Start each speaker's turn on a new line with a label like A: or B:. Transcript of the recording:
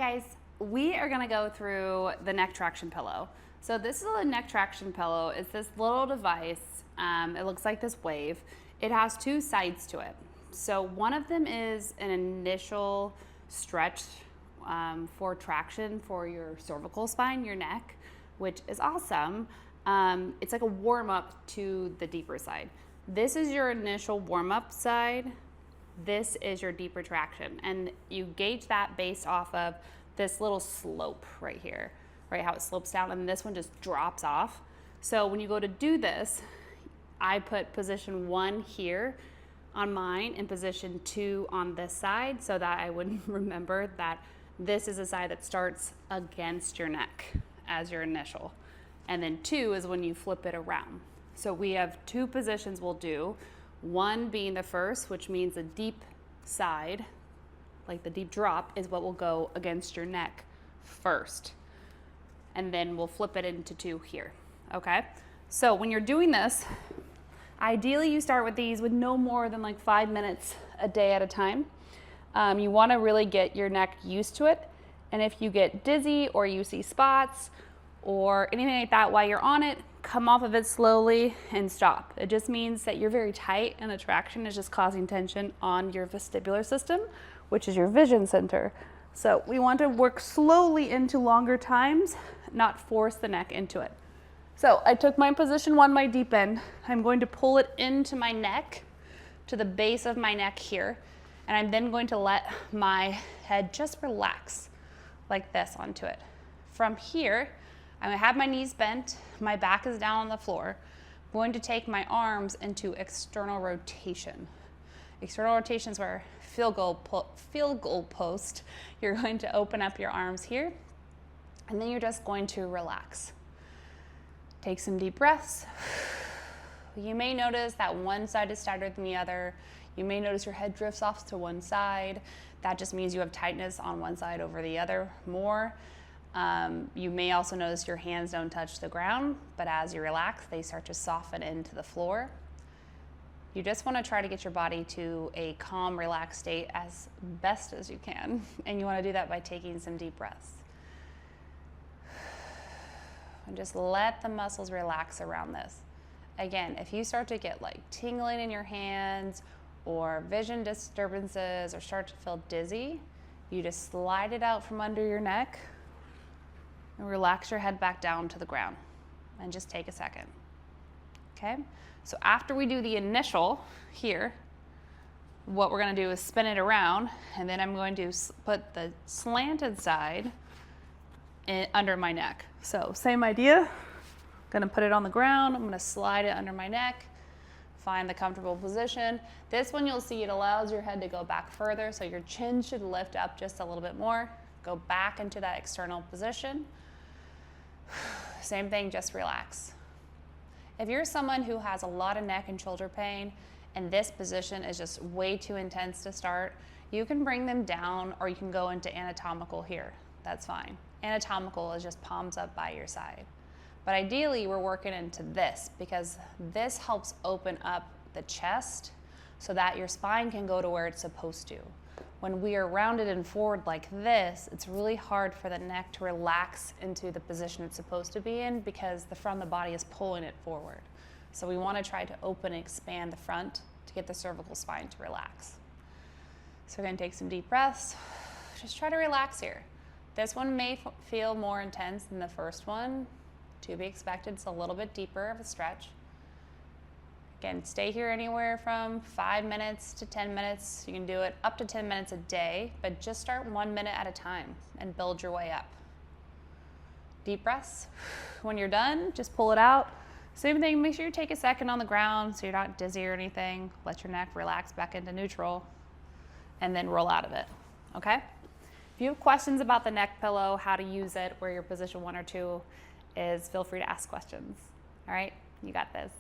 A: guys, we are gonna go through the neck traction pillow. So this is a neck traction pillow. It's this little device. It looks like this wave. It has two sides to it. So one of them is an initial stretch for traction for your cervical spine, your neck, which is awesome. It's like a warm up to the deeper side. This is your initial warm up side. This is your deeper traction. And you gauge that based off of this little slope right here, right? How it slopes down, and this one just drops off. So when you go to do this, I put position 1 here on mine and position 2 on this side so that I would remember that this is the side that starts against your neck as your initial. And then 2 is when you flip it around. So we have 2 positions we'll do. 1 being the first, which means the deep side, like the deep drop, is what will go against your neck first. And then we'll flip it into 2 here, okay? So when you're doing this, ideally you start with these with no more than like 5 minutes a day at a time. You wanna really get your neck used to it. And if you get dizzy or you see spots or anything like that while you're on it, come off of it slowly and stop. It just means that you're very tight and the traction is just causing tension on your vestibular system, which is your vision center. So we want to work slowly into longer times, not force the neck into it. So I took my position 1, my deep end. I'm going to pull it into my neck, to the base of my neck here. And I'm then going to let my head just relax like this onto it. From here, I'm gonna have my knees bent, my back is down on the floor. I'm going to take my arms into external rotation. External rotation is where field goal post. You're going to open up your arms here, and then you're just going to relax. Take some deep breaths. You may notice that one side is tighter than the other. You may notice your head drifts off to one side. That just means you have tightness on one side over the other more. You may also notice your hands don't touch the ground, but as you relax, they start to soften into the floor. You just want to try to get your body to a calm, relaxed state as best as you can. And you want to do that by taking some deep breaths. And just let the muscles relax around this. Again, if you start to get like tingling in your hands or vision disturbances or start to feel dizzy, you just slide it out from under your neck and relax your head back down to the ground and just take a second, okay? So after we do the initial here, what we're gonna do is spin it around, and then I'm going to put the slanted side under my neck. So same idea, gonna put it on the ground, I'm gonna slide it under my neck, find the comfortable position. This one you'll see it allows your head to go back further, so your chin should lift up just a little bit more. Go back into that external position. Same thing, just relax. If you're someone who has a lot of neck and shoulder pain and this position is just way too intense to start, you can bring them down or you can go into anatomical here. That's fine. Anatomical is just palms up by your side. But ideally, we're working into this because this helps open up the chest so that your spine can go to where it's supposed to. When we are rounded and forward like this, it's really hard for the neck to relax into the position it's supposed to be in because the front of the body is pulling it forward. So we want to try to open and expand the front to get the cervical spine to relax. So we're going to take some deep breaths. Just try to relax here. This one may feel more intense than the first one. To be expected, it's a little bit deeper of a stretch. Again, stay here anywhere from 5 minutes to 10 minutes. You can do it up to 10 minutes a day, but just start 1 minute at a time and build your way up. Deep breaths. When you're done, just pull it out. Same thing, make sure you take a second on the ground so you're not dizzy or anything. Let your neck relax back into neutral and then roll out of it, okay? If you have questions about the neck pillow, how to use it, where your position 1 or 2 is, feel free to ask questions. All right, you got this.